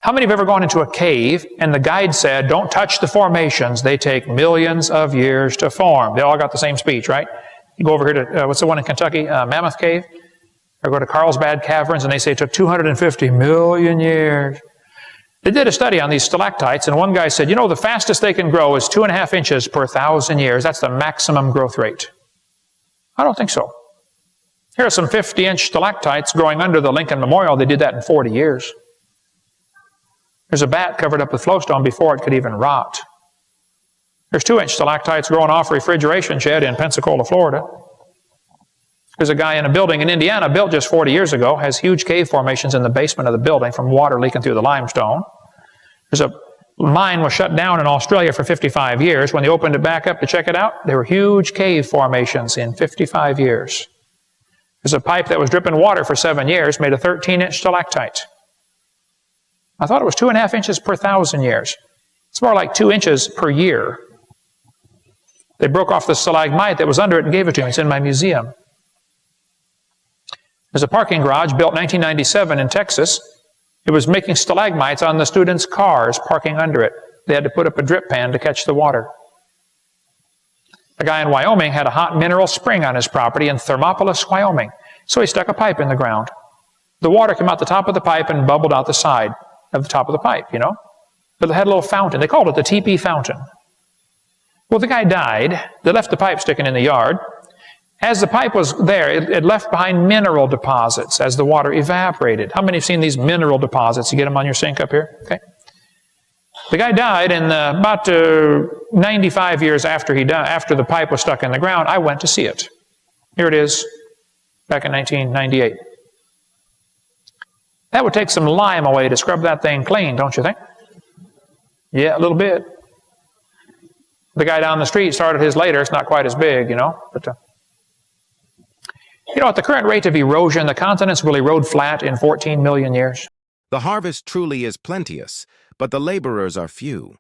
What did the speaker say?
How many have ever gone into a cave and the guide said, don't touch the formations, they take millions of years to form? They all got the same speech, right? You go over here to, what's the one in Kentucky, Mammoth Cave? Or go to Carlsbad Caverns and they say it took 250 million years. They did a study on these stalactites and one guy said, you know, the fastest they can grow is 2.5 inches per 1,000 years. That's the maximum growth rate. I don't think so. Here are some 50-inch stalactites growing under the Lincoln Memorial. They did that in 40 years. There's a bat covered up with flowstone before it could even rot. There's 2-inch stalactites growing off a refrigeration shed in Pensacola, Florida. There's a guy in a building in Indiana built just 40 years ago, has huge cave formations in the basement of the building from water leaking through the limestone. There's a mine was shut down in Australia for 55 years. When they opened it back up to check it out, there were huge cave formations in 55 years. There's a pipe that was dripping water for 7 years, made a 13-inch stalactite. I thought it was 2.5 inches per 1,000 years. It's more like 2 inches per year. They broke off the stalagmite that was under it and gave it to me. It's in my museum. There's a parking garage built in 1997 in Texas. It was making stalagmites on the students' cars parking under it. They had to put up a drip pan to catch the water. A guy in Wyoming had a hot mineral spring on his property in Thermopolis, Wyoming. So he stuck a pipe in the ground. The water came out the top of the pipe and bubbled out the side of the top of the pipe, you know. But it had a little fountain. They called it the teepee fountain. Well, the guy died. They left the pipe sticking in the yard. As the pipe was there, it left behind mineral deposits as the water evaporated. How many have seen these mineral deposits? You get them on your sink up here? Okay. The guy died, and about 95 years after he died, after the pipe was stuck in the ground, I went to see it. Here it is, back in 1998. That would take some lime away to scrub that thing clean, don't you think? Yeah, a little bit. The guy down the street started his later. It's not quite as big, you know. But you know, at the current rate of erosion, the continents will erode flat in 14 million years. The harvest truly is plenteous, but the laborers are few.